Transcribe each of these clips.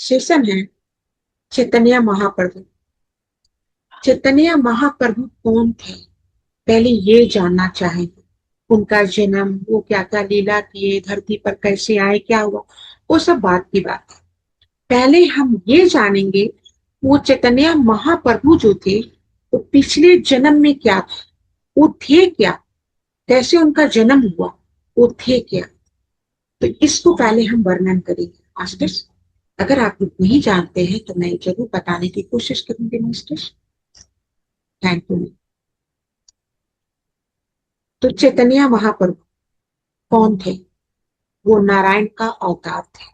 Session है चैतन्य महाप्रभु। चैतन्य महाप्रभु कौन थे, पहले ये जानना चाहेंगे। उनका जन्म, वो क्या क्या लीला किए, धरती पर कैसे आए, क्या हुआ, वो सब बात की बात है। पहले हम ये जानेंगे वो चैतन्य महाप्रभु जो थे वो पिछले जन्म में क्या थे, वो थे क्या, कैसे उनका जन्म हुआ, वो थे क्या। तो इसको पहले हम वर्णन करेंगे मास्टर्स। अगर आप लोग नहीं जानते हैं तो मैं जरूर बताने की कोशिश करूंगी मास्टर्स। Thank you. तो चैतन्य महाप्रभु कौन थे? वो नारायण का अवतार थे,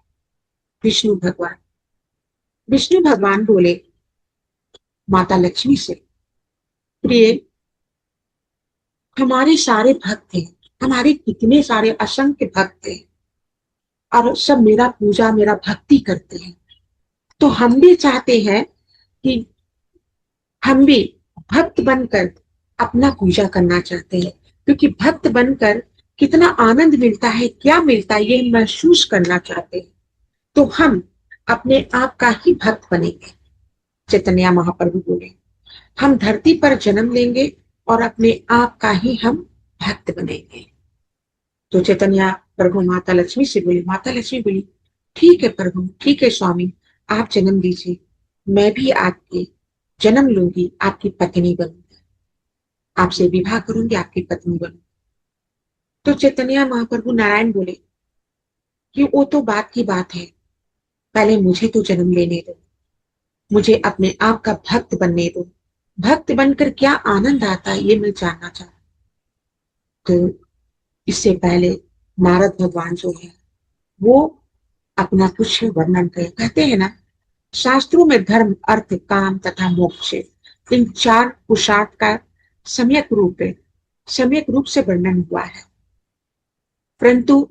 विष्णु भगवान। विष्णु भगवान बोले माता लक्ष्मी से, प्रिय, हमारे सारे भक्त हैं, हमारे कितने सारे असंख्य भक्त हैं और सब मेरा पूजा मेरा भक्ति करते हैं। तो हम भी चाहते हैं कि हम भी भक्त बनकर अपना पूजा करना चाहते हैं, क्योंकि भक्त बनकर कितना आनंद मिलता है, क्या मिलता है, ये महसूस करना चाहते हैं। तो हम अपने आप का ही भक्त बनेंगे। चैतन्य महाप्रभु बोले हम धरती पर जन्म लेंगे और अपने आप का ही हम भक्त बनेंगे। तो चैतन्य प्रभु माता लक्ष्मी से बोले, माता लक्ष्मी बोली ठीक है प्रभु, ठीक है स्वामी, आप जन्म लीजिए, मैं भी आपके जन्म लूंगी, आपकी पत्नी बनूंगी, आपसे विवाह करूंगी, आपकी पत्नी बनूंगी। तो चैतन्य महाप्रभु नारायण बोले कि वो तो बात की बात है, पहले मुझे तो जन्म लेने दो, मुझे अपने आप का भक्त बनने दो, भक्त बनकर क्या आनंद आता है ये मैं जानना चाहता। तो इससे पहले नारद भगवान जो है वो अपना कुछ वर्णन करे। कहते हैं ना, शास्त्रों में धर्म अर्थ काम तथा मोक्ष इन चार पुरुषार्थ का सम्यक रूप से वर्णन हुआ है। परंतु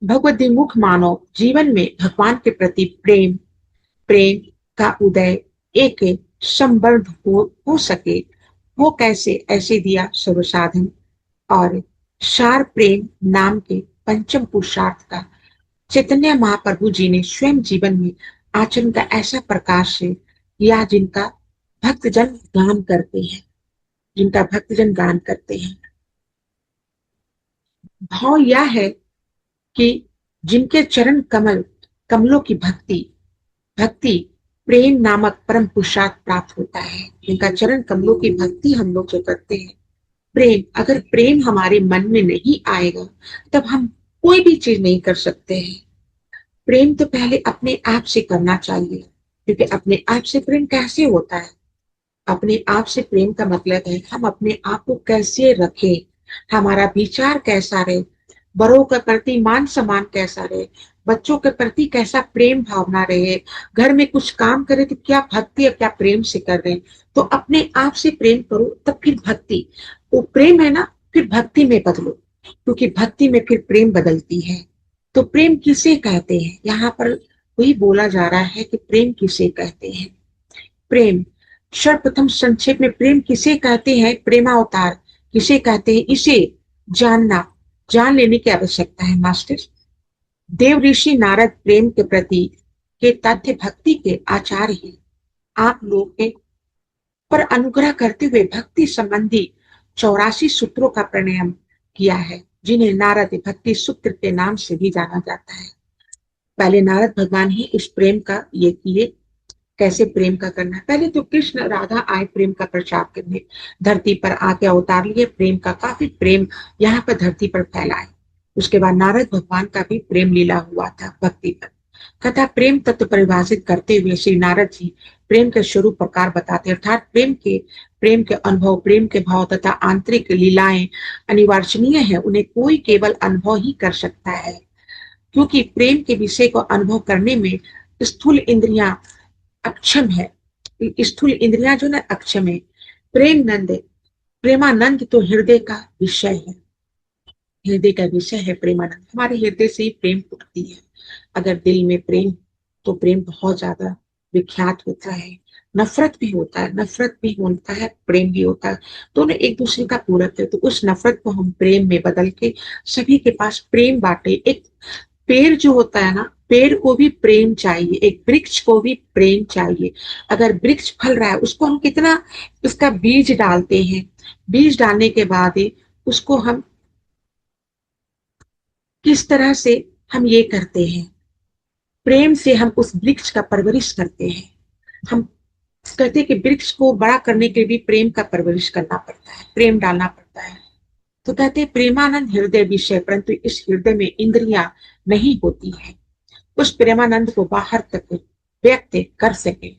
भगवद्विमुख मानव जीवन में भगवान के प्रति प्रेम प्रेम का उदय एक संबंध हो सके, वो कैसे, ऐसे दिया सर्वसाधन और सार प्रेम नाम के पंचम पुरुषार्थ का चैतन्य महाप्रभु जी ने स्वयं जीवन में आचरण का ऐसा प्रकाश से किया जिनका भक्तजन गान करते हैं, जिनका भक्तजन गान करते हैं। भाव यह है कि जिनके चरण कमलों की भक्ति भक्ति प्रेम नामक परम पुरुषार्थ प्राप्त होता है। जिनका चरण कमलों की भक्ति हम लोग जो करते हैं, प्रेम, अगर प्रेम हमारे मन में नहीं आएगा तब हम कोई भी चीज नहीं कर सकते हैं। प्रेम तो पहले अपने आप से करना चाहिए, क्योंकि अपने आप से प्रेम कैसे होता है? अपने आप से प्रेम का मतलब है हम अपने आप को कैसे रखें, हमारा विचार कैसा रहे, बड़ों के प्रति मान सम्मान कैसा रहे, बच्चों के प्रति कैसा प्रेम भावना रहे, घर में कुछ काम करे तो क्या भक्ति या क्या प्रेम से कर रहे हैं। तो अपने आप से प्रेम करो, तब फिर भक्ति, वो प्रेम है ना, फिर भक्ति में बदलो, क्योंकि भक्ति में फिर प्रेम बदलती है। तो प्रेम किसे कहते हैं, यहाँ पर वही बोला जा रहा है कि प्रेम किसे कहते हैं। प्रेम सर्वप्रथम संक्षेप में प्रेम किसे कहते हैं, प्रेमावतार किसे कहते हैं, इसे जानना, जान लेने की आवश्यकता है मास्टर। देव ऋषि नारद प्रेम के प्रति के तथ्य भक्ति के आचार्य हैं। आप लोग के पर अनुग्रह करते हुए भक्ति संबंधी 84 सूत्रों का प्रणयन किया है, जिन्हें नारद भक्ति सूत्र के नाम से भी जाना जाता है। पहले नारद भगवान ही इस प्रेम का ये किए, कैसे प्रेम का करना है। पहले तो कृष्ण राधा आए प्रेम का प्रचार करने, धरती पर आके अवतार लिए, प्रेम का काफी प्रेम यहाँ पर धरती पर फैलाए। उसके बाद नारद भगवान का भी प्रेम लीला हुआ था भक्ति पर। तथा प्रेम तत्व परिभाषित करते हुए श्री नारद जी प्रेम के स्वरूप प्रकार बताते, अर्थात प्रेम के अनुभव, प्रेम के भाव तथा आंतरिक लीलाएं अनिवार्यनीय है, उन्हें कोई केवल अनुभव ही कर सकता है, क्योंकि प्रेम के विषय को अनुभव करने में स्थूल इंद्रियां अक्षम है। स्थूल इंद्रियां जो ना अक्षम है। प्रेमानंद तो हृदय का विषय है, हृदय का विषय है प्रेमानंद। हमारे हृदय से ही प्रेम उठती है। अगर दिल में प्रेम, तो प्रेम बहुत ज्यादा विख्यात होता है। नफरत भी होता है, नफरत भी होता है, प्रेम भी होता है, दोनों एक दूसरे का पूरक है। तो उस नफरत को हम प्रेम में बदल के सभी के पास प्रेम बांटे। एक पेड़ जो होता है ना, पेड़ को भी प्रेम चाहिए, एक वृक्ष को भी प्रेम चाहिए। अगर वृक्ष फल रहा है उसको हम कितना उसका बीज डालते हैं, बीज डालने के बाद उसको हम किस तरह से हम ये करते हैं, प्रेम से हम उस वृक्ष का परवरिश करते हैं। हम कहते हैं कि वृक्ष को बड़ा करने के लिए भी प्रेम का परवरिश करना पड़ता है, प्रेम डालना पड़ता है। तो कहते हैं प्रेमानंद हृदय विषय, परंतु इस हृदय में इंद्रियां नहीं होती है। उस प्रेमानंद को बाहर तक व्यक्त कर सके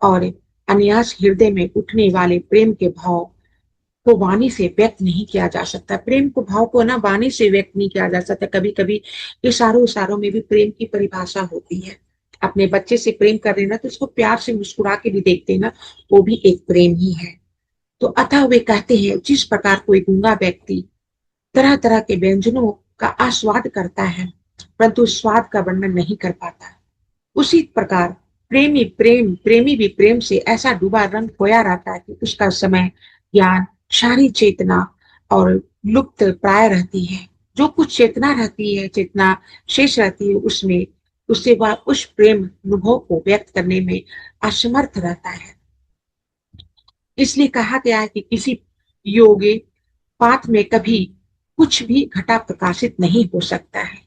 और अनायास हृदय में उठने वाले प्रेम के भाव को वाणी से व्यक्त नहीं किया जा सकता। प्रेम को भाव को ना वाणी से व्यक्त नहीं किया जा सकता। कभी कभी इशारों इशारों में भी प्रेम की परिभाषा होती है। अपने बच्चे से प्रेम कर रहे ना तो उसको प्यार से मुस्कुरा के भी देखते ना, वो भी एक प्रेम ही है। तो अतः वे कहते हैं जिस प्रकार कोई गूंगा व्यक्ति तरह तरह के व्यंजनों का आस्वाद करता है परंतु स्वाद का वर्णन नहीं कर पाता, उसी प्रकार प्रेमी भी प्रेम से ऐसा डूबा रंग खोया रहता है कि उसका समय ज्ञान सारी चेतना और लुप्त प्राय रहती है। जो कुछ चेतना रहती है, चेतना शेष रहती है, उसमें उससे वह उस प्रेम अनुभव को व्यक्त करने में असमर्थ रहता है। इसलिए कहा गया है कि किसी योगे पात में कभी कुछ भी घटा प्रकाशित नहीं हो सकता है।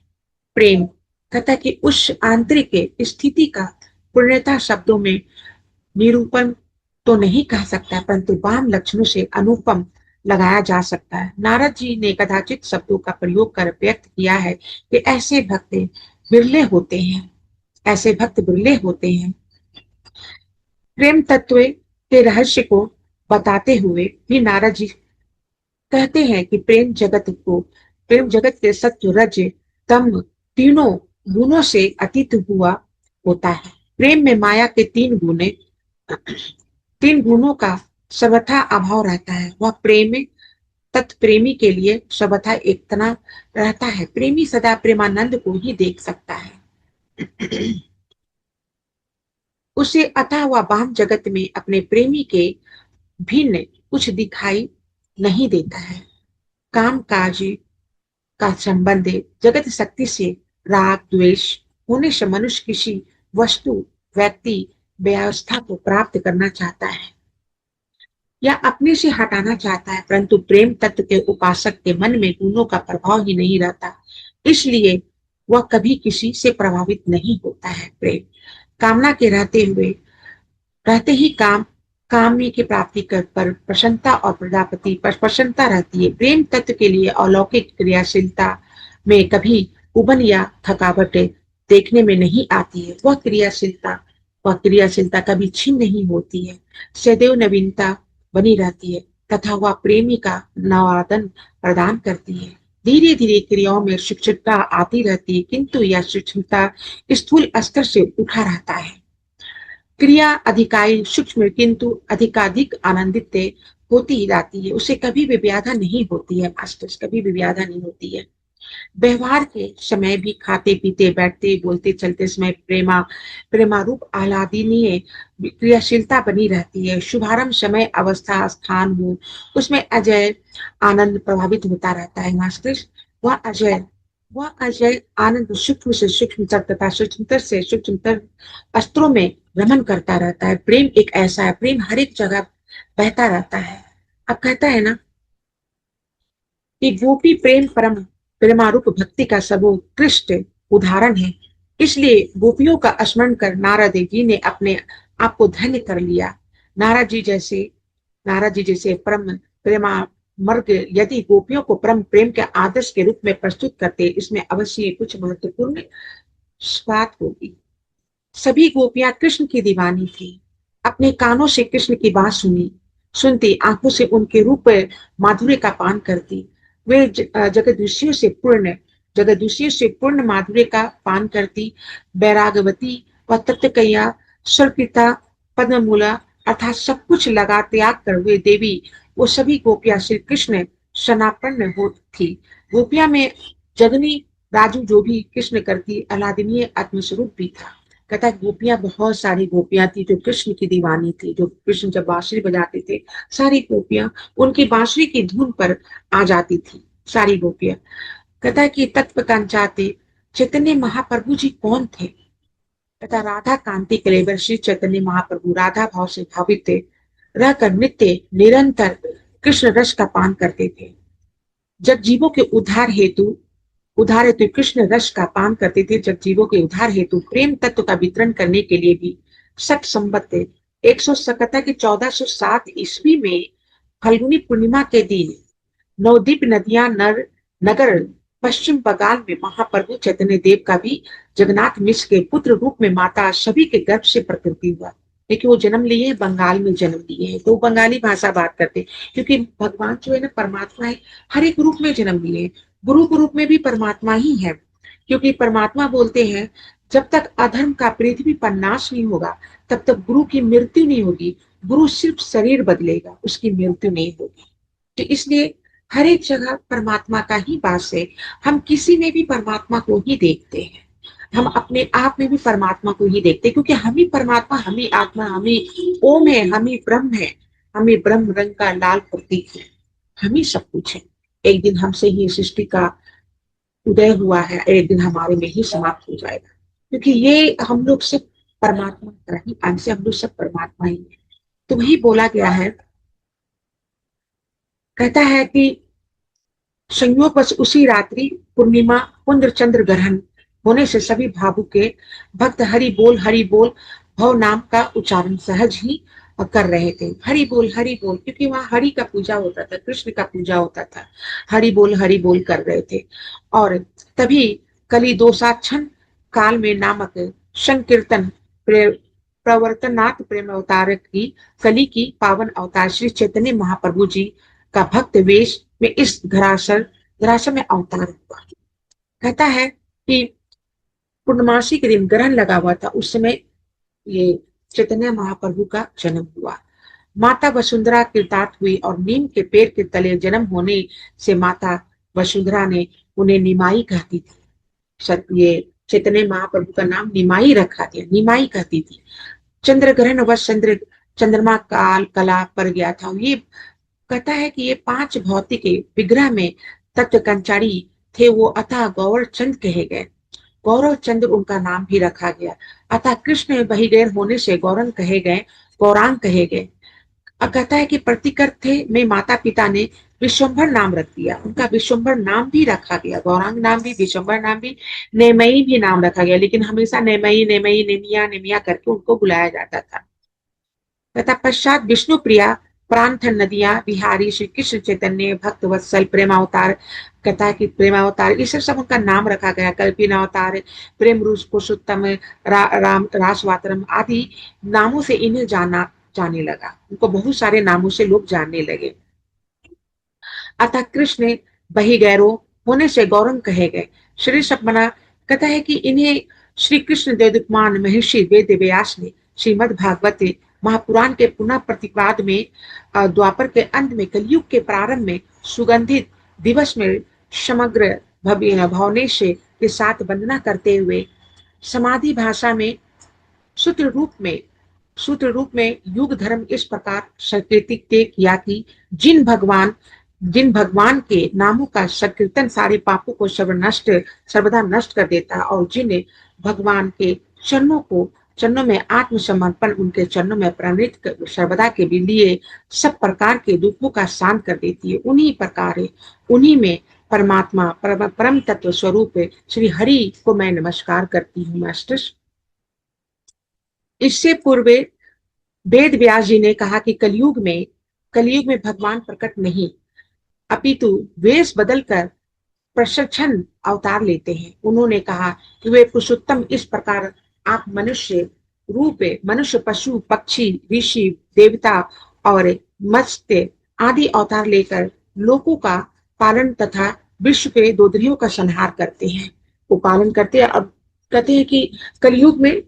प्रेम तथा कि उस आंतरिक स्थिति का पूर्णता शब्दों में निरूपण तो नहीं कह सकता, परंतु वाम लक्षणों से अनुपम लगाया जा सकता है। नारद जी ने कदाचित शब्दों का प्रयोग कर व्यक्त किया है कि ऐसे भक्त बिरले होते हैं, ऐसे भक्त बिरले होते हैं। प्रेम तत्व के रहस्य को बताते हुए भी नारद जी कहते हैं कि प्रेम जगत के सत्य रज तम तीनों गुणों से अतीत हुआ होता है। प्रेम में माया के तीन गुणों का सर्वथा अभाव रहता है। वह प्रेम तत्प्रेमी के लिए सर्वथा एक तना रहता है। प्रेमी सदा प्रेमानंद को ही देख सकता है। उसे अतः वह बाह्य जगत में अपने प्रेमी के भिन्न कुछ दिखाई नहीं देता है। काम काज का संबंध जगत शक्ति से राग द्वेष होने से मनुष्य किसी वस्तु व्यक्ति व्यवस्था को प्राप्त करना चाहता है या अपने से हटाना चाहता है, परंतु प्रेम तत्व के उपासक के मन में गुणों का प्रभाव ही नहीं रहता, इसलिए वह कभी किसी से प्रभावित नहीं होता है। प्रेम कामना के रहते ही काम्य की प्राप्ति कर पर प्रसन्नता और प्रजापति पर प्रसन्नता रहती है। प्रेम तत्व के लिए अलौकिक क्रियाशीलता में कभी उबन या थकावट देखने में नहीं आती है। वह क्रियाशीलता कभी छीन नहीं होती है, सदैव नवीनता बनी रहती है तथा वह प्रेमी का नवादन प्रदान करती है। धीरे धीरे क्रियाओं में सूक्ष्मता आती रहती है, किंतु यह सूक्ष्मता स्थूल स्तर से उठा रहता है। क्रिया अधिकाई सूक्ष्म किंतु अधिकाधिक आनंदित होती ही जाती है। उसे कभी भी व्याधा नहीं होती है, मास्टर्स कभी भी व्याधा नहीं होती है। व्यवहार के समय भी खाते पीते बैठते बोलते चलते समय प्रेमारूप आह्लादनीय क्रियाशीलता बनी रहती है। शुभारंभ समय अवस्था स्थान हो उसमें अजय आनंद प्रभावित होता रहता है। मास्टर्स वह अजय आनंद सूक्ष्म से सूक्ष्मतर तथा सूक्ष्मतर से सूक्ष्मतर अस्त्रों में भ्रमण करता रहता है। प्रेम एक ऐसा है, प्रेम हर एक जगह बहता रहता है। अब कहता है ना कि गोपी प्रेम प्रेमारूप भक्ति का सर्वोत्कृष्ट उदाहरण है। इसलिए गोपियों का स्मरण कर नारद जी ने अपने आप को धन्य कर लिया। नारद जी जैसे परम प्रेमा मर्ग यदि गोपियों को परम प्रेम के आदर्श के रूप में प्रस्तुत करते, इसमें अवश्य कुछ महत्वपूर्ण बात होगी। सभी गोपियां कृष्ण की दीवानी थी। अपने कानों से कृष्ण की बात सुनती, आंखों से उनके रूप माधुर्य का पान करती। वे जगदुष्य से पूर्ण माधुर्य का पान करती। बैरागवती व तत्वकैया स्वल्पिता पद्ममूला अर्थात सब कुछ लगा त्याग कर वे देवी वो सभी गोपियां श्री कृष्ण शरणापन्न हो थी। गोपियां में जगनी राजू जो भी कृष्ण करती आह्लादनीय आत्मस्वरूप भी था। कहता गोपियां बहुत सारी गोपियां थी जो कृष्ण की दीवानी थी। जो कृष्ण जब बांसुरी बजाते थे सारी गोपियां उनकी बांसुरी की धुन पर आ जाती थी, सारी गोपियां। कहता है कि तत्व कंचाते चैतन्य महाप्रभु जी कौन थे तथा राधा कांति कलेवर श्री चैतन्य महाप्रभु राधा भाव से भावित थे, रहकर नित्य निरंतर कृष्ण रस का पान करते थे। जब जीवों के उद्धार हेतु कृष्ण रस का पान करते थे, जब जीवों के उद्धार हेतु प्रेम तत्व का वितरण करने के लिए भी सठ संबत 177 के 1407 ईस्वी में फल्गुनी पूर्णिमा के दिन नवद्वीप नदियां नगर पश्चिम बंगाल में महाप्रभु चैतन्य देव का भी जगन्नाथ मिश्र के पुत्र रूप में माता सभी के गर्भ से प्रकृति हुआ। लेकिन वो जन्म लिए बंगाल में जन्म लिए हैं, तो बंगाली भाषा बात करते, क्योंकि भगवान जो है ना परमात्मा है, हर एक रूप में जन्म लिए हैं। गुरु के रूप में भी परमात्मा ही है, क्योंकि परमात्मा बोलते हैं जब तक अधर्म का पृथ्वी पर नाश नहीं होगा तब तक गुरु की मृत्यु नहीं होगी। गुरु सिर्फ शरीर बदलेगा, उसकी मृत्यु नहीं होगी। तो इसलिए हर एक जगह परमात्मा का ही वास है। हम किसी में भी परमात्मा को ही देखते हैं, हम अपने आप में भी परमात्मा को ही देखते हैं, क्योंकि हम ही परमात्मा, हम ही आत्मा, हम ही ओम है, हम ही ब्रह्म है, हम ही ब्रह्म रंग का लाल प्रतीक है, हम ही सब कुछ है। एक दिन हमसे ही सृष्टि का उदय हुआ है, एक दिन हमारे में ही समाप्त हो जाएगा, क्योंकि ये हम लोग सब परमात्मा का ही अंश है, हम लोग सब परमात्मा ही है। तो वही बोला गया है, कहता है कि संयोगवश उसी रात्रि पूर्णिमा पुंद्र चंद्र ग्रहण होने से सभी भावु के भक्त हरि बोल भव नाम का उच्चारण सहज ही कर रहे थे। हरि बोल, क्योंकि वहां हरि का पूजा होता था, कृष्ण का पूजा होता था, हरि बोल कर रहे थे। और तभी कली दोषाक्षण काल में नामक संकीर्तन प्रवर्तनात् प्रेम अवतार की कली की पावन अवतार श्री चैतन्य महाप्रभु जी का भक्त वेश में इस धराशय में अवतार हुआ। कहता है कि पूर्णमासी के दिन ग्रहण लगा हुआ था, उस समय ये चैतन्य महाप्रभु का जन्म हुआ। माता वसुंधरा कृतार्थ हुई और नीम के पेड़ के तले जन्म होने से माता वसुंधरा ने उन्हें निमाई कहती थी। ये चैतन्य महाप्रभु का नाम निमाई रखा दिया, निमाई कहती थी। चंद्र ग्रहण व चंद्रमा काल कला पर गया था। ये कहता है कि ये 5 भौतिक विग्रह में तत्व कंचारी थे, वो अतः गौर चंद कहे गए। गौरव चंद्र उनका नाम भी रखा गया। अतः कृष्ण बहिगैर होने से गौरंग कहे गए, गौरांग कहे गए। कहता है कि प्रतिकर थे में माता पिता ने विश्वम्भर नाम रख दिया, उनका विश्वम्भर नाम भी रखा गया, गौरांग नाम भी, विश्वम्भर नाम भी, नेमई भी नाम रखा गया, लेकिन हमेशा नेमई नेमई नेमिया नेमिया करके उनको बुलाया जाता था। तथा पश्चात विष्णु प्रिया प्रांथन नदिया बिहारी श्री कृष्ण चैतन्य भक्त वत्सल प्रेमावतार, कहता है कि प्रेमावतार इसे सब उनका नाम रखा गया। कल्पिन अवतार, प्रेम रूस पुरुषोत्तम, राम रासवातरम आदि नामों से इन्हें जाने लगा, उनको बहुत सारे नामों से लोग जानने लगे। अतः कृष्ण बही गैरो होने से गौरंग कहे गए। श्री सपना कहता है कि इन्हें श्री कृष्ण देवदुपमान महर्षि वेद व्यास ने श्रीमद भागवत महापुराण के पुनः प्रतिपाद में द्वापर के अंत में कलयुग के प्रारंभ में सुगंधित दिवस में समग्र भवनेश के साथ वंदना करते हुए समाधि भाषा में सूत्र रूप में युग धर्म इस प्रकार संकीर्तित किया कि जिन भगवान के नामों का संकीर्तन सारे पापों को सर्वदा नष्ट कर देता है, और जिन भगवान के चरणों में आत्मसमर्पण उनके चरणों में प्रणित सर्वदा के लिए सब प्रकार के दुखों का शांत कर देती है, उन्हीं प्रकार उन्हीं में परमात्मा परम तत्व स्वरूप श्री हरि को मैं नमस्कार करती हूँ मास्टर। इससे पूर्व वेद व्यास जी ने कहा कि कलयुग में भगवान प्रकट नहीं, अपितु वेश बदलकर प्रशिक्षण अवतार लेते हैं। उन्होंने कहा कि वे पुरुषोत्तम इस प्रकार आप मनुष्य रूप, मनुष्य, पशु, पक्षी, ऋषि, देवता और मत्स्य आदि अवतार लेकर लोगों का पालन तथा विश्व के दोदरियों का संहार करते हैं, वो पालन करते हैं। अब कहते हैं कि कलयुग में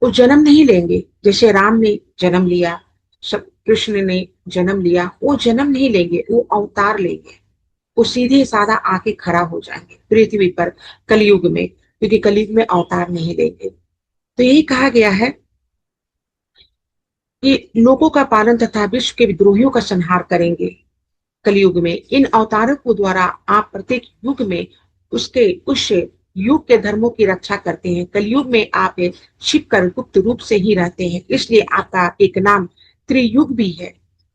वो जन्म नहीं लेंगे, जैसे राम ने जन्म लिया, कृष्ण ने जन्म लिया, वो जन्म नहीं लेंगे, वो अवतार लेंगे, वो सीधे साधा आके खड़ा हो जाएंगे पृथ्वी पर कलयुग में, क्योंकि कलयुग में अवतार नहीं लेंगे। तो यही कहा गया है कि लोगों का पालन तथा विश्व के विद्रोहियों का संहार करेंगे कलयुग में। इन अवतारों को द्वारा आप प्रत्येक युग में उसके उस युग के धर्मों की रक्षा करते हैं। कलयुग में आप छिप कर गुप्त रूप से ही रहते हैं, इसलिए आपका एक नाम त्रियुग भी है,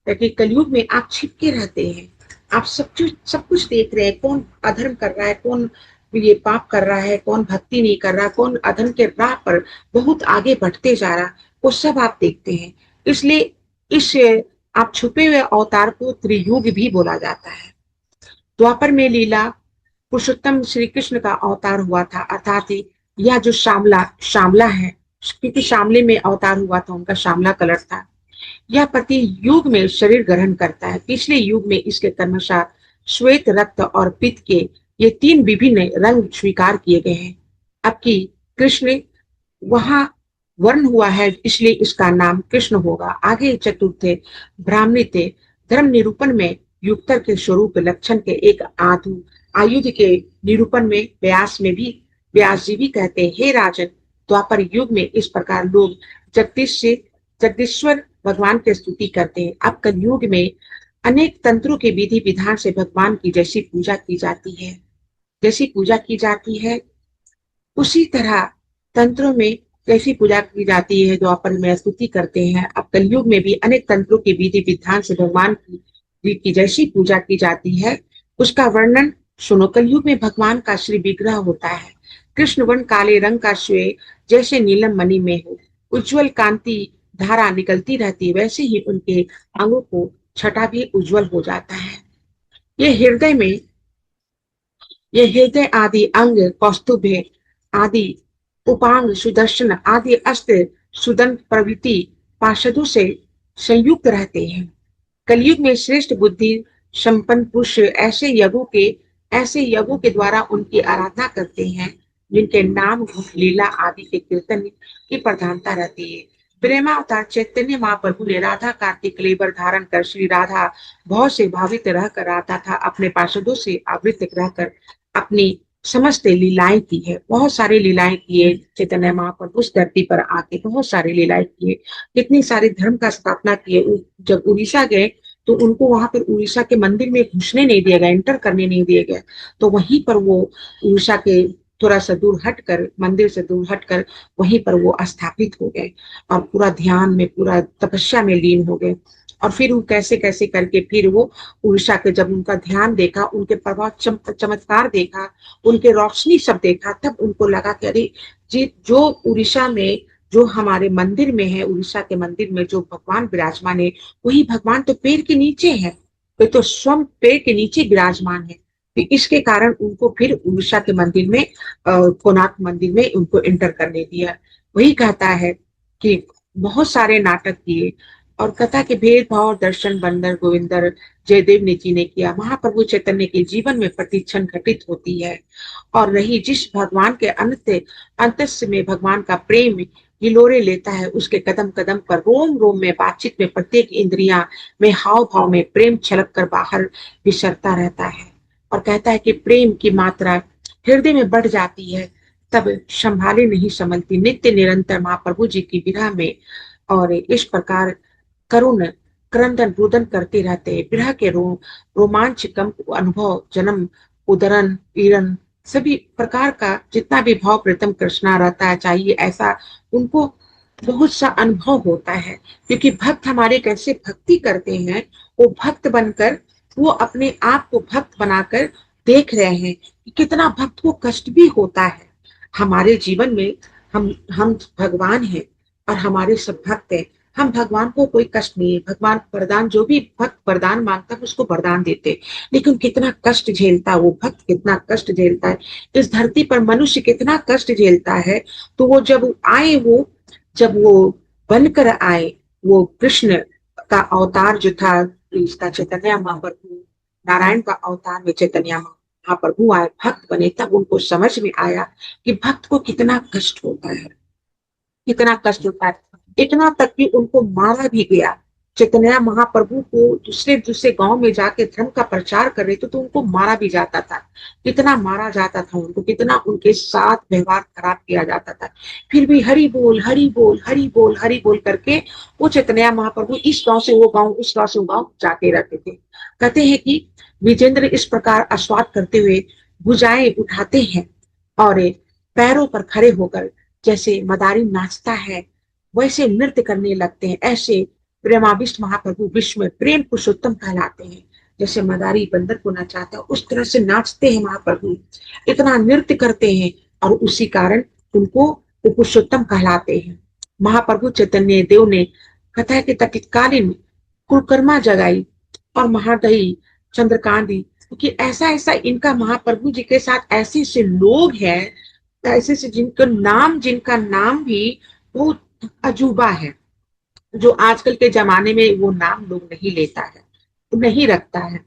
ताकि कलयुग में आप छिप के रहते हैं। आप सब कुछ देख रहे हैं, कौन अधर्म कर रहा है, कौन ये पाप कर रहा है, कौन भक्ति नहीं कर रहा, कौन अधर्म के राह पर बहुत आगे बढ़ते जा रहा, वो सब आप देखते हैं। इसलिए इस आप छुपे हुए अवतार को त्रियुग भी बोला जाता है। द्वापर में लीला पुरुषोत्तम श्री कृष्ण का अवतार हुआ था, अर्थात यह जो श्यामला श्यामला है, क्योंकि श्यामले में अवतार हुआ था, उनका श्यामला कलर था। यह प्रति युग में शरीर ग्रहण करता है। पिछले युग में इसके कर्मशः श्वेत, रक्त और पित्त के ये तीन विभिन्न रंग स्वीकार किए गए हैं। अब की कृष्ण वहां वर्ण हुआ है, इसलिए इसका नाम कृष्ण होगा। आगे चतुर्थ ब्राह्मणी थे धर्म निरूपण में युक्तर के स्वरूप लक्षण के एक आयुध के निरूपण में व्यास जी भी कहते हैं, हे राजन, द्वापर युग में इस प्रकार लोग जगदीश्वर भगवान की स्तुति करते हैं। अब कलयुग में अनेक तंत्रों के विधि विधान से भगवान की जैसी पूजा की जाती है उसी तरह तंत्रों में कैसी पूजा की जाती है, द्वापर में स्तुति करते हैं। अब कलयुग में भी अनेक तंत्रों के विधि विधान से भगवान की जैसी पूजा की जाती है, उसका वर्णन सुनो। कलयुग में भगवान का श्री विग्रह होता है। कृष्ण वर्ण काले रंग का श्वेत जैसे नीलम मणि में हो, उज्जवल कांति धारा निकलती रहती, वैसे ही उनके अंगों को छटा भी उज्जवल हो जाता है। ये हृदय में ये हृदय आदि अंग कौस्तुभ आदि उपांग सुदर्शन आदि अस्त्र सुदंत प्रवृत्ति पार्षदों से संयुक्त रहते हैं। कलयुग में श्रेष्ठ बुद्धि संपन्न पुरुष ऐसे यज्ञों के द्वारा उनकी आराधना करते हैं, जिनके नाम गुण लीला आदि के कीर्तन की प्रधानता रहती है। प्रेमावतार चैतन्य महाप्रभु ने राधा कार्तिक क्लेवर धारण कर श्री राधा भाव से भावित रहकर राधा था अपने पार्षदों से आवृत रहकर अपनी समस्त लीलाएं की है। बहुत सारी लीलाएं की है चैतन्य महाप्रभु, उस धरती पर आके बहुत सारी लीलाएं की है, कितनी सारी धर्म का स्थापना की है। जब उड़ीसा गए तो उनको वहां पर उड़ीसा के मंदिर में घुसने नहीं दिया गया, एंटर करने नहीं दिया गया, तो वहीं पर वो उड़ीसा के थोड़ा सा दूर हटकर, मंदिर से दूर हटकर वहीं पर वो स्थापित हो गए और पूरा ध्यान में, पूरा तपस्या में लीन हो गए। और फिर वो कैसे कैसे करके फिर वो उड़ीसा के, जब उनका ध्यान देखा, उनके प्रभाव चमत्कार देखा, उनके रोशनी सब देखा, तब उनको लगा कि अरे जी, जो उड़ीसा में जो हमारे मंदिर में है, उड़ीसा के मंदिर में जो भगवान विराजमान है, वही भगवान तो पेड़ के नीचे है, वे तो स्वयं पेड़ के नीचे विराजमान है। तो इसके कारण उनको फिर उड़ीसा के मंदिर में, कोणार्क मंदिर में उनको एंटर करने दिया। वही कहता है कि बहुत सारे नाटक किए और कथा के भेदभाव दर्शन बंदर गोविंदर जयदेव ने जी ने किया। महाप्रभु चैतन्य के जीवन में प्रतिक्षण घटित होती है और रही जिस भगवान के अंतस में भगवान का प्रेम हिलोरे लेता है, उसके कदम कदम पर, रोम रोम में, बातचीत में, प्रत्येक इंद्रिया में, हाव भाव में प्रेम छलक कर बाहर विसरता रहता है। और कहता है कि प्रेम की मात्रा हृदय में बढ़ जाती है, तब संभाले नहीं संभलती। नित्य निरंतर महाप्रभु जी की विरह में और इस प्रकार करुण क्रंदन रुदन करते रहते हैं। विरह के रोमांच कम अनुभव, जन्म, उदरन, पीड़न, सभी प्रकार का जितना भी भाव प्रीतम कृष्णा रहता है, चाहिए ऐसा उनको बहुत सा अनुभव होता है। क्योंकि भक्त हमारे कैसे भक्ति करते हैं, वो भक्त बनकर, वो अपने आप को भक्त बनाकर देख रहे हैं कि कितना भक्त को कष्ट भी होता है हमारे जीवन में। हम भगवान हैं और हमारे सब भक्त हैं, हम भगवान को कोई कष्ट नहीं है। भगवान वरदान, जो भी भक्त वरदान मांगता है उसको वरदान देते, लेकिन कितना कष्ट झेलता है वो भक्त, कितना कष्ट झेलता है। इस धरती पर मनुष्य कितना कष्ट झेलता है। तो वो जब वो बनकर आए, वो कृष्ण का अवतार जो था, इसका चैतन्य महाप्रभु, नारायण का अवतार में चैतन्य महाप्रभु आए, भक्त बने, तब उनको समझ में आया कि भक्त को कितना कष्ट होता है, कितना कष्ट होता है। इतना तक कि उनको मारा भी गया। चैतन्य महाप्रभु को दूसरे दूसरे गांव में जाके धर्म का प्रचार कर रहे थे, तो उनको मारा भी जाता था। कितना मारा जाता था उनको, कितना उनके साथ व्यवहार खराब किया जाता था। फिर भी हरि बोल हरि बोल हरि बोल हरि बोल करके वो चैतन्य महाप्रभु इस गांव से वो गांव, उस गांव से वो गांव जाते रहते थे। कहते हैं कि विजेंद्र इस प्रकार आस्वाद करते हुए भुजाएं उठाते हैं और पैरों पर खड़े होकर जैसे मदारी नाचता है वैसे नृत्य करने लगते हैं। ऐसे प्रेमाविष्ट महाप्रभु विश्व में प्रेम पुरुषोत्तम कहलाते हैं। जैसे मदारी बंदर को नचाता है उस तरह से नाचते हैं महाप्रभु, इतना नृत्य करते हैं और उसी कारण उनको वो पुरुषोत्तम कहलाते हैं। महाप्रभु चैतन्य देव ने कथा के तत्कालीन कुलकर्मा जगाई और महादही चंद्रकांति, क्योंकि ऐसा ऐसा इनका महाप्रभु जी के साथ ऐसे ऐसे लोग हैं, ऐसे ऐसे जिनका नाम भी बहुत अजूबा है, जो आजकल के जमाने में वो नाम लोग नहीं लेता है, नहीं रखता है।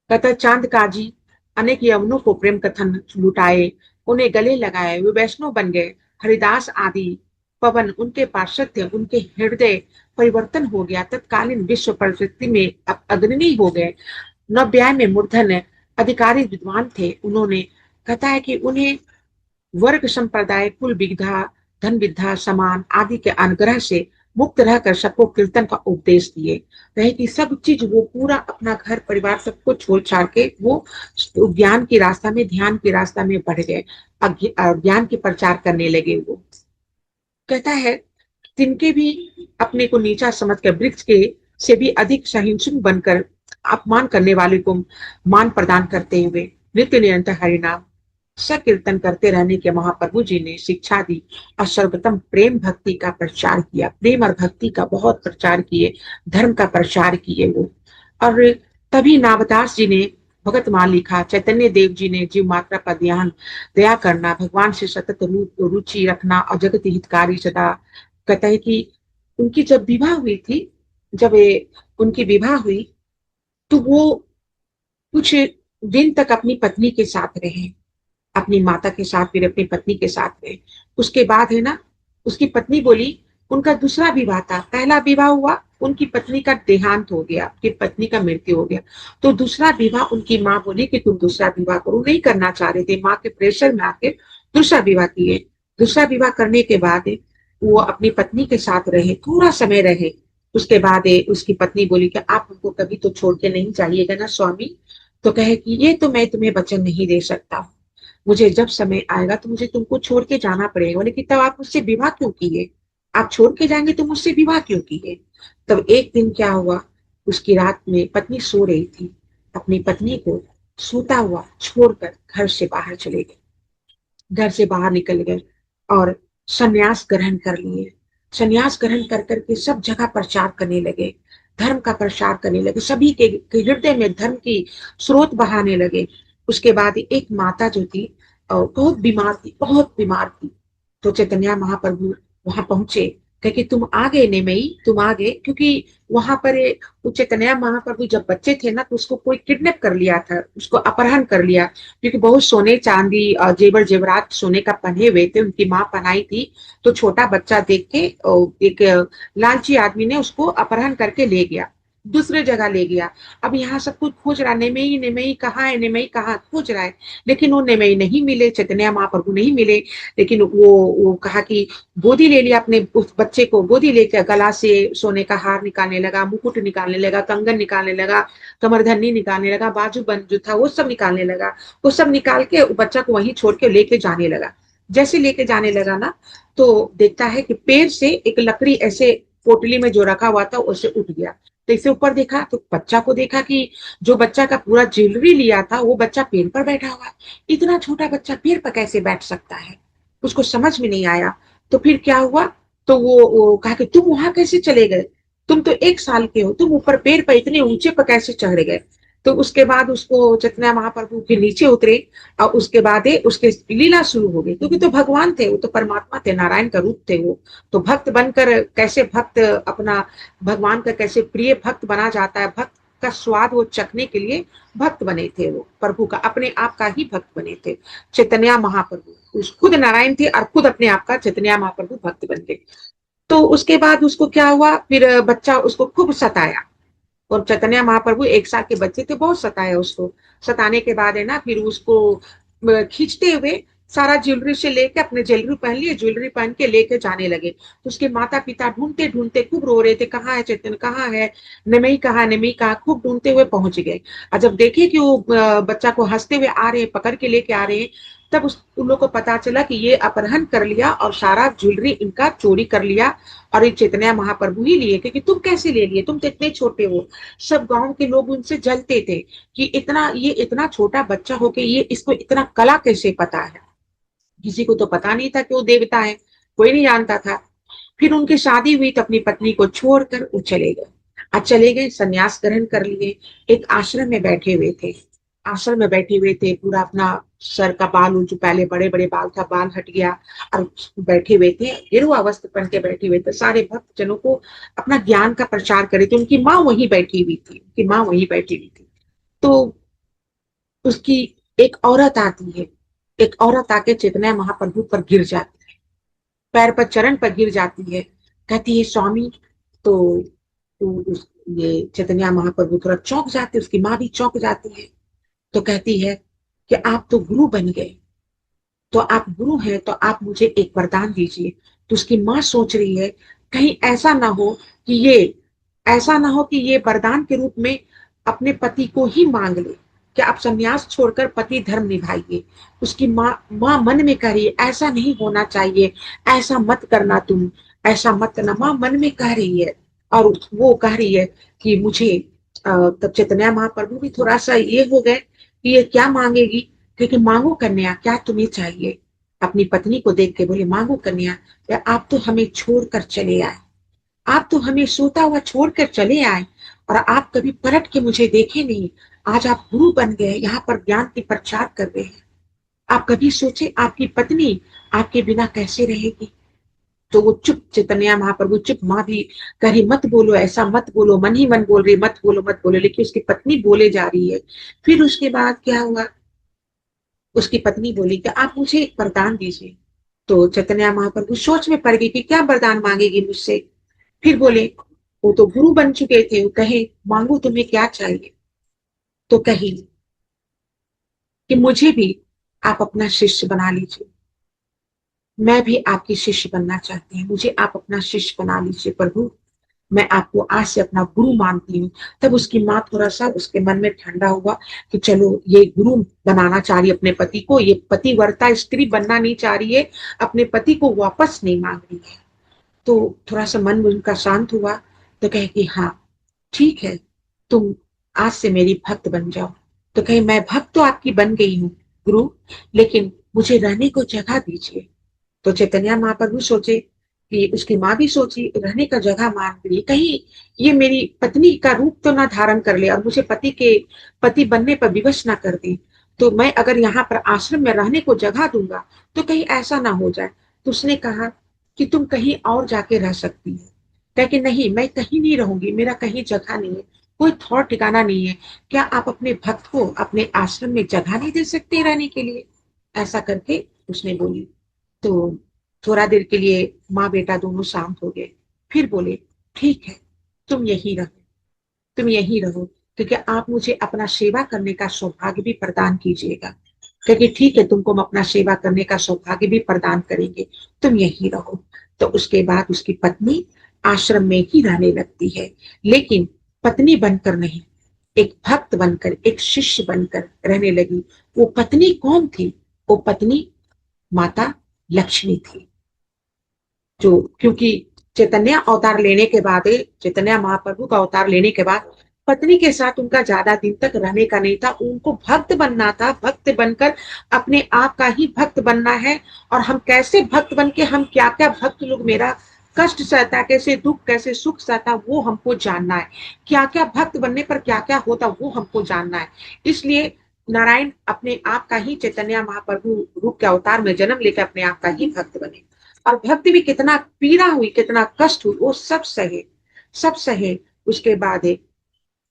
कथा चांद काजी अनेक यवनों को प्रेम कथन लुटाए, उन्हें गले लगाए, वे वैष्णव बन गए। हरिदास आदि पवन उनके पार्षद थे, उनके हृदय परिवर्तन हो गया, तत्कालीन विश्व परिस्थिति में अग्रणी हो गए। नव्याय में मूर्धन अधिकारी विद्वान थे, उन्होंने कहा है कि उन्हें वर्ग संप्रदाय कुल विद्या धन विद्या समान आदि के अनुग्रह से मुक्त रहकर सबको कीर्तन का उपदेश दिए। कहे कि सब चीज वो पूरा अपना घर परिवार सबको छोड़ छाड़ के वो ज्ञान की रास्ता में ध्यान की रास्ता में बढ़ गए, ज्ञान की प्रचार करने लगे। वो कहता है तिनके भी अपने को नीचा समझ कर वृक्ष के से भी अधिक सहिष्णु बनकर अपमान करने वाले को मान प्रदान करते हुए नित्य निरंतर हरिनाम सकीर्तन करते रहने के महाप्रभु जी ने शिक्षा दी और सर्वप्रथम प्रेम भक्ति का प्रचार किया। प्रेम और भक्ति का बहुत प्रचार किए, धर्म का प्रचार किए वो। और तभी नावदास जी ने भगत माल लिखा, चैतन्य देव जी ने जीव मात्रा पर ध्यान दया करना, भगवान से सतत रुचि रखना और जगत हितकारी सदा। कहता है कि उनकी जब विवाह हुई थी, जब उनकी विवाह हुई तो वो कुछ दिन तक अपनी पत्नी के साथ रहे, अपनी माता के साथ फिर अपनी पत्नी के साथ रहे। उसके बाद है ना, उसकी पत्नी बोली, उनका दूसरा विवाह था, पहला विवाह हुआ, उनकी पत्नी का देहांत हो गया, उनकी पत्नी का मृत्यु हो गया, तो दूसरा विवाह उनकी माँ बोली कि तुम दूसरा विवाह करो, नहीं करना चाह रहे थे, माँ के प्रेशर में आके दूसरा विवाह किए। दूसरा विवाह करने के बाद वो अपनी पत्नी के साथ रहे, थोड़ा समय रहे। उसके बाद उसकी पत्नी बोली कि आप हमको कभी तो छोड़ के नहीं जाइएगा ना स्वामी। तो कहे कि ये तो मैं तुम्हें वचन नहीं दे सकता, मुझे जब समय आएगा तो मुझे तुमको छोड़ के जाना पड़ेगा। बोले कि तब आप मुझसे विवाह क्यों किए, आप छोड़ के जाएंगे तो मुझसे विवाह क्यों किए। तब एक दिन क्या हुआ, उसकी रात में पत्नी सो रही थी, अपनी पत्नी को सोता हुआ छोड़कर घर से बाहर चले गए, घर से बाहर निकल गए और संन्यास ग्रहण कर लिए। संन्यास ग्रहण कर करके सब जगह प्रचार करने लगे, धर्म का प्रचार करने लगे, सभी के हृदय में धर्म की स्रोत बहाने लगे। उसके बाद एक माता जो थी बहुत बीमार थी, बहुत बीमार थी। तो चैतन्य महाप्रभु वहां पहुंचे, कहे कि तुम आ गए नेमई, तुम आ गए, क्योंकि वहां पर चैतन्य महाप्रभु जब बच्चे थे ना तो उसको कोई किडनैप कर लिया था, उसको अपहरण कर लिया, क्योंकि बहुत सोने चांदी और जेवर जेवरात सोने का पहने हुए थे, उनकी माँ पहनाई थी। तो छोटा बच्चा देख के एक लालची आदमी ने उसको अपहरण करके ले गया, दूसरे जगह ले गया। अब यहाँ सब कुछ खोज रहा, नेमई नेमई कहाँ है, नेमई कहाँ, खोज रहा है, लेकिन वो नेमई नहीं मिले, चैतन्य महाप्रभु नहीं मिले। लेकिन वो कहा कि गोदी ले लिया, अपने उस बच्चे को गोदी लेकर गला से सोने का हार निकालने लगा, मुकुट निकालने लगा, कंगन निकालने लगा, कमरधन्नी निकालने लगा, बाजू बंद जो था वो सब निकालने लगा। वो सब निकाल के बच्चा को वहीं छोड़ के लेके जाने लगा। जैसे लेके जाने लगा ना तो देखता है कि पेड़ से एक लकड़ी ऐसे पोटली में जो रखा हुआ था उससे उठ गया। तो इसे ऊपर देखा तो बच्चा को देखा कि जो बच्चा का पूरा ज्वेलरी लिया था वो बच्चा पेड़ पर बैठा हुआ। इतना छोटा बच्चा पेड़ पर कैसे बैठ सकता है, उसको समझ में नहीं आया। तो फिर क्या हुआ, तो वो कहा कि तुम वहां कैसे चले गए, तुम तो 1 साल के हो, तुम ऊपर पेड़ पर इतने ऊंचे पर कैसे चढ़ गए। तो उसके बाद उसको चैतन्य महाप्रभु फिर नीचे उतरे और उसके बाद उसके लीला शुरू हो गई, क्योंकि तो भगवान थे, वो तो परमात्मा थे, नारायण का रूप थे वो। तो भक्त बनकर कैसे भक्त अपना भगवान का कैसे प्रिय भक्त बना जाता है, भक्त का स्वाद वो चखने के लिए भक्त बने थे, वो प्रभु का अपने आप का ही भक्त बने थे चैतन्य महाप्रभु। खुद नारायण थे और खुद अपने आप का चैतन्य महाप्रभु भक्त बन गए। तो उसके बाद उसको क्या हुआ, फिर बच्चा उसको खूब सताया, और चैतन्य महाप्रभु 1 साल के बच्चे थे, बहुत सताया उसको। सताने के बाद है ना फिर उसको खींचते हुए सारा ज्वेलरी से लेके, अपने ज्वेलरी पहन लिए, ज्वेलरी पहन के लेके जाने लगे। तो उसके माता पिता ढूंढते ढूंढते खूब रो रहे थे, कहाँ है चैतन्य, कहाँ है निमई, कहाँ निमई, कहाँ, खूब ढूंढते हुए पहुंच गए। और जब देखे कि वो बच्चा को हंसते हुए आ रहे हैं, पकड़ के लेके आ रहे हैं, तब उन लोगों को पता चला कि ये अपहरण कर लिया और सारा ज्वेलरी इनका चोरी कर लिया और ये चैतन्य महाप्रभु ही लिए, क्योंकि तुम कैसे ले लिए, तुम तो इतने छोटे हो। सब गांव के लोग उनसे जलते थे कि ये इतना छोटा बच्चा हो के ये इसको इतना कला कैसे पता है। किसी को तो पता नहीं था कि वो देवता है, कोई नहीं जानता था। फिर उनकी शादी हुई तो अपनी पत्नी को छोड़कर वो चले गए। आज चले गए, संन्यास ग्रहण कर लिए, एक आश्रम में बैठे हुए थे। आश्रम में बैठे हुए थे, पूरा अपना सर का बाल, जो पहले बड़े बड़े बाल था, बाल हट गया और बैठे हुए थे, गिरुआ वस्त्र पहन के बैठे हुए थे। सारे भक्त जनों को अपना ज्ञान का प्रचार करे थे। उनकी माँ वहीं बैठी हुई थी, उनकी माँ वहीं बैठी हुई थी। तो उसकी एक औरत आती है, एक औरत आके चैतन्य महाप्रभु पर गिर जाती है, पैर पर चरण पर गिर जाती है, कहती है स्वामी। तो, ये चैतन्य महाप्रभु थोड़ा चौंक जाते, उसकी माँ भी चौंक जाती है। तो कहती है कि आप तो गुरु बन गए, तो आप गुरु हैं तो आप मुझे एक वरदान दीजिए। तो उसकी माँ सोच रही है कहीं ऐसा ना हो कि ये वरदान के रूप में अपने पति को ही मांग ले, कि आप संन्यास छोड़कर पति धर्म निभाइए। उसकी माँ मन में कह रही है ऐसा नहीं होना चाहिए, ऐसा मत करना तुम, ऐसा मत करना, माँ मन में कह रही है। और वो कह रही है कि मुझे तब चैतन्य महाप्रभु भी थोड़ा सा ये हो गए कि ये क्या मांगेगी। क्योंकि मांगो कन्या, क्या तुम्हें चाहिए। अपनी पत्नी को देख के बोले, मांगो कन्या, या आप तो हमें छोड़कर चले आए, आप तो हमें सोता हुआ छोड़कर चले आए और आप कभी पलट के मुझे देखे नहीं। आज आप गुरु बन गए, यहाँ पर ज्ञान की प्रचार कर रहे हैं। आप कभी सोचे आपकी पत्नी आपके बिना कैसे रहेगी। तो वो चुप, चैतन्य महाप्रभु चुप, माँ भी कह रही मत बोलो, ऐसा मत बोलो, मन ही मन बोल रही मत बोलो मत बोलो, लेकिन उसकी पत्नी बोले जा रही है। फिर उसके बाद क्या हुआ, उसकी पत्नी बोली कि आप मुझे एक वरदान दीजिए। तो चैतन्य महाप्रभु सोच में पड़ गई कि क्या वरदान मांगेगी मुझसे। फिर बोले, वो तो गुरु बन चुके थे, वो कहे मांगो तुम्हें क्या चाहिए। तो कही कि मुझे भी आप अपना शिष्य बना लीजिए, मैं भी आपकी शिष्य बनना चाहती हूँ, मुझे आप अपना शिष्य बना लीजिए प्रभु, मैं आपको आज से अपना गुरु मानती हूँ। तब उसकी माँ थोड़ा सा उसके मन में ठंडा हुआ कि चलो ये गुरु बनाना चाह रही है अपने पति को, ये पतिव्रता स्त्री बनना नहीं चाह रही है, अपने पति को वापस नहीं मांग रही है। तो थोड़ा सा मन उनका शांत हुआ। तो कहे कि हाँ ठीक है, तुम आज से मेरी भक्त बन जाओ। तो कहे मैं भक्त तो आपकी बन गई हूँ गुरु, लेकिन मुझे रहने को जगह दीजिए। तो चैतन्य महाप्रभु सोचे कि उसकी माँ भी सोची रहने का जगह मांग रही, कहीं ये मेरी पत्नी का रूप तो ना धारण कर ले और मुझे पति बनने पर विवश ना कर दे। तो मैं अगर यहाँ पर आश्रम में रहने को जगह दूंगा तो कहीं ऐसा ना हो जाए। तो उसने कहा कि तुम कहीं और जाके रह सकती है। कह कि नहीं, मैं कहीं नहीं रहूंगी, मेरा कहीं जगह नहीं है, कोई थौर ठिकाना नहीं है। क्या आप अपने भक्त को अपने आश्रम में जगह नहीं दे सकते रहने के लिए। ऐसा करके उसने बोली। तो थोड़ा देर के लिए माँ बेटा दोनों शांत हो गए। फिर बोले ठीक है, तुम यही रहो, तुम यही रहो, क्योंकि आप मुझे अपना सेवा करने का सौभाग्य भी प्रदान कीजिएगा। क्योंकि ठीक है, तुमको हम अपना सेवा करने का सौभाग्य भी प्रदान करेंगे, तुम यही रहो। तो उसके बाद उसकी पत्नी आश्रम में ही रहने लगती है, लेकिन पत्नी बनकर नहीं, एक भक्त बनकर, एक शिष्य बनकर रहने लगी। वो पत्नी कौन थी, वो पत्नी माता लक्ष्मी थी। जो क्योंकि चैतन्य अवतार लेने के बाद, चैतन्य महाप्रभु का अवतार लेने के बाद पत्नी के साथ उनका ज्यादा दिन तक रहने का नहीं था, उनको भक्त बनना था। भक्त बनकर अपने आप का ही भक्त बनना है। और हम कैसे भक्त बन के, हम क्या क्या भक्त लोग मेरा कष्ट सहता, कैसे दुख कैसे सुख सहता, वो हमको जानना है। क्या क्या भक्त बनने पर क्या क्या होता, वो हमको जानना है। इसलिए नारायण अपने आप का ही, चैतन्य महाप्रभु रूप के अवतार में जन्म लेकर अपने आप का ही भक्त बने। और भक्ति भी कितना पीड़ा हुई, कितना कष्ट हुई, वो सब सहे, सब सहे। उसके बाद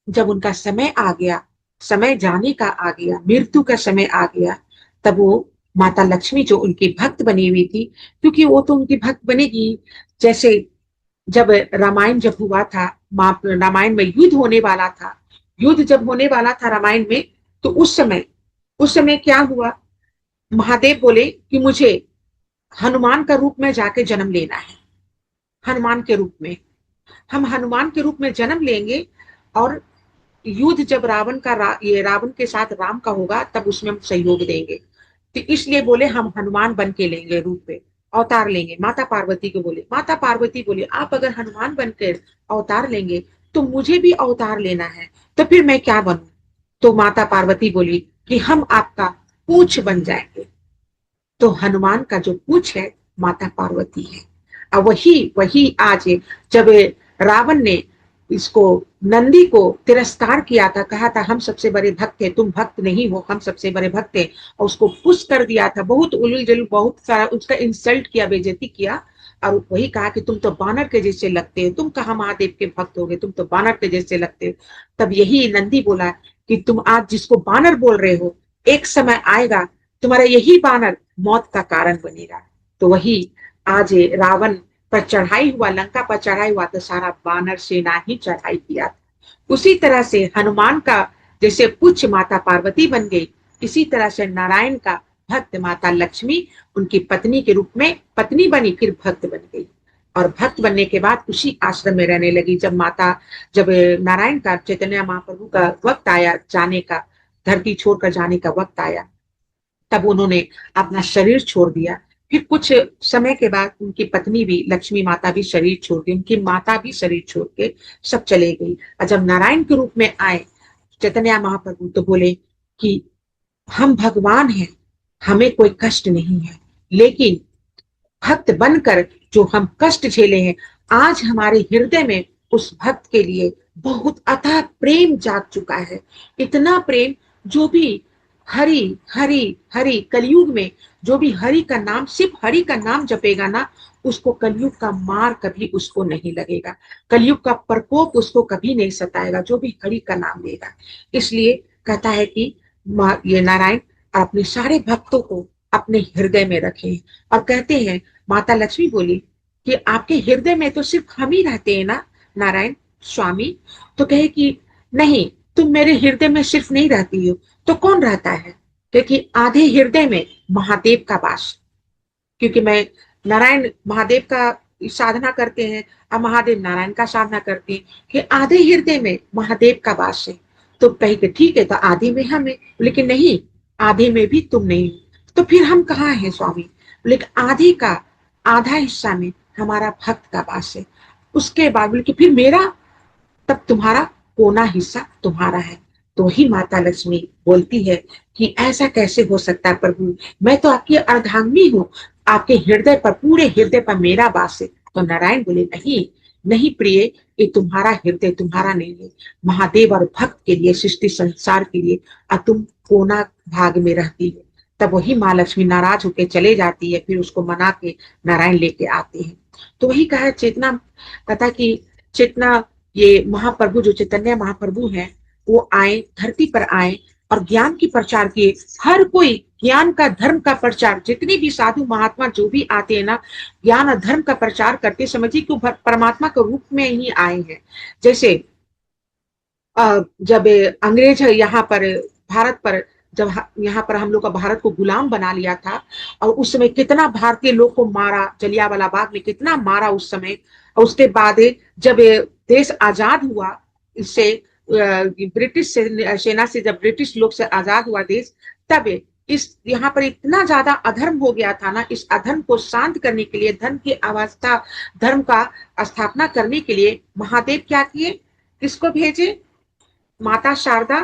जब उनका समय आ गया, समय जाने का आ गया, मृत्यु का समय आ गया, तब वो माता लक्ष्मी जो उनकी भक्त बनी हुई थी, क्योंकि वो तो उनकी भक्त बनेगी। जैसे जब रामायण जब हुआ था, रामायण में युद्ध होने वाला था, युद्ध जब होने वाला था रामायण में, तो उस समय क्या हुआ, महादेव बोले कि मुझे हनुमान का रूप में जाके जन्म लेना है। हनुमान के रूप में, हम हनुमान के रूप में जन्म लेंगे और युद्ध जब ये रावण के साथ राम का होगा, तब उसमें हम सहयोग देंगे। तो इसलिए बोले हम हनुमान बन के लेंगे रूप पे, अवतार लेंगे। माता पार्वती को बोले, माता पार्वती बोली आप अगर हनुमान बनकर अवतार लेंगे तो मुझे भी अवतार लेना है, तो फिर मैं क्या बनूं? तो माता पार्वती बोली कि हम आपका पूछ बन जाएंगे। तो हनुमान का जो पूछ है माता पार्वती है। अब वही वही आज जब रावण ने इसको नंदी को तिरस्कार किया था, कहा था हम सबसे बड़े भक्त हैं, तुम भक्त नहीं हो, हम सबसे बड़े भक्त हैं, और उसको पुश कर दिया था, बहुत उलझ जुल, बहुत सारा उसका इंसल्ट किया, बेइज्जती किया। और वही कहा कि तुम तो बानर के जैसे लगते हो, तुम कहाँ महादेव के भक्त हो गए, तुम तो बानर के जैसे लगते हो। तब यही नंदी बोला कि तुम आज जिसको बानर बोल रहे हो, एक समय आएगा तुम्हारा यही बानर मौत का कारण बनेगा। तो वही आज रावण पर चढ़ाई हुआ, लंका पर चढ़ाई हुआ, तो सारा बानर सेना ही चढ़ाई किया। उसी तरह से हनुमान का जैसे पुच्छ माता पार्वती बन गई, इसी तरह से नारायण का भक्त माता लक्ष्मी उनकी पत्नी के रूप में पत्नी बनी, फिर भक्त बन गई। और भक्त बनने के बाद उसी आश्रम में रहने लगी। जब नारायण का, चैतन्य महाप्रभु का वक्त आया जाने का, धरती छोड़कर जाने का वक्त आया, तब उन्होंने अपना शरीर छोड़ दिया। फिर कुछ समय के बाद उनकी पत्नी भी, लक्ष्मी माता भी शरीर छोड़ गई, उनकी माता भी शरीर छोड़ के सब चले गई। और जब नारायण के रूप में आए चैतन्य महाप्रभु, तो बोले कि हम भगवान हैं, हमें कोई कष्ट नहीं है, लेकिन भक्त बनकर जो हम कष्ट झेले हैं, आज हमारे हृदय में उस भक्त के लिए बहुत अथाह प्रेम जाग चुका है। इतना प्रेम, जो भी हरि हरि हरि कलयुग में जो भी हरि का नाम, सिर्फ हरि का नाम जपेगा ना, उसको कलयुग का मार कभी उसको नहीं लगेगा, कलयुग का प्रकोप उसको कभी नहीं सताएगा, जो भी हरि का नाम लेगा। इसलिए कहता है कि ये नारायण अपने सारे भक्तों को अपने हृदय में रखे। और कहते हैं, माता लक्ष्मी बोली कि आपके हृदय में तो सिर्फ हम ही रहते हैं ना नारायण स्वामी? तो कहे कि नहीं, तुम मेरे हृदय में सिर्फ नहीं रहती हो, तो कौन रहता है? क्योंकि आधे हृदय में महादेव का वास, क्योंकि मैं नारायण महादेव का साधना करते हैं और महादेव नारायण का साधना करते हैं, कि आधे हृदय में महादेव का वास है। तो कहे कि ठीक है, तो आधे में हम है, लेकिन नहीं, आधे में भी तुम नहीं हो, तो फिर हम कहाँ हैं स्वामी? लेकिन आधे का आधा हिस्सा में हमारा भक्त का वास है। उसके बाद बोले कि फिर मेरा, तब तुम्हारा कोना हिस्सा तुम्हारा है। तो ही माता लक्ष्मी बोलती है कि ऐसा कैसे हो सकता है प्रभु, मैं तो आपकी अर्धांगिनी हूँ, आपके हृदय पर, पूरे हृदय पर मेरा वास है। तो नारायण बोले नहीं, नहीं प्रिय, ये तुम्हारा हृदय तुम्हारा नहीं है, महादेव और भक्त के लिए, सृष्टि संसार के लिए, और तुम कोना भाग में रहती है। तब वही माँ लक्ष्मी नाराज होकर चले जाती है, फिर उसको मना के नारायण लेके आते हैं। तो वही कहा चेतना, कथा की चेतना, ये महाप्रभु जो चैतन्य महाप्रभु हैं, वो आए, धरती पर आए और ज्ञान की प्रचार किए। हर कोई ज्ञान का, धर्म का प्रचार, जितने भी साधु महात्मा जो भी आते हैं ना, ज्ञान और धर्म का प्रचार करते, समझिए कि परमात्मा के रूप में ही आए हैं। जैसे जब अंग्रेज यहाँ पर, भारत पर, जब यहाँ पर हम लोग का भारत को गुलाम बना लिया था, और उस समय कितना भारतीय लोग को मारा, जलियांवाला बाग में कितना मारा उस समय। और उसके बाद जब देश आजाद हुआ, इससे ब्रिटिश सेना से, जब ब्रिटिश लोग से आजाद हुआ देश, तब इस यहाँ पर इतना ज्यादा अधर्म हो गया था ना, इस अधर्म को शांत करने के लिए, धर्म की अवस्था, धर्म का स्थापना करने के लिए महादेव क्या किए? किसको भेजे? माता शारदा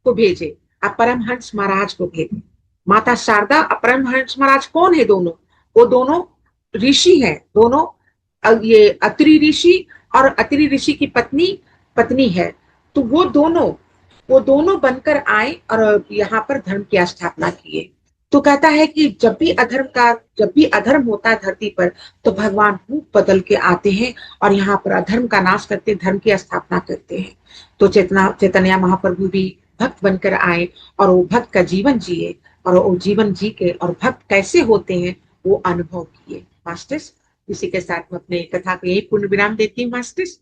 को भेजे, और परमहंस महाराज को भेजे। माता शारदा और परमहंस महाराज कौन है? दोनों, वो दोनों ऋषि हैं, दोनों। ये अत्रि ऋषि और अत्रि ऋषि की पत्नी पत्नी है। तो वो दोनों बनकर आए और यहाँ पर धर्म की स्थापना किए। तो कहता है कि जब भी अधर्म होता है धरती पर, तो भगवान रूप बदल के आते हैं और यहाँ पर अधर्म का नाश करते, धर्म की स्थापना करते हैं। तो चैतन्य महाप्रभु भी भक्त बनकर आए और वो भक्त का जीवन जिए, और वो जीवन जी के और भक्त कैसे होते हैं वो अनुभव किए। मास्टर्स, इसी के साथ मैं अपने कथा को यही पूर्ण विराम देती हूँ मास्टर्स।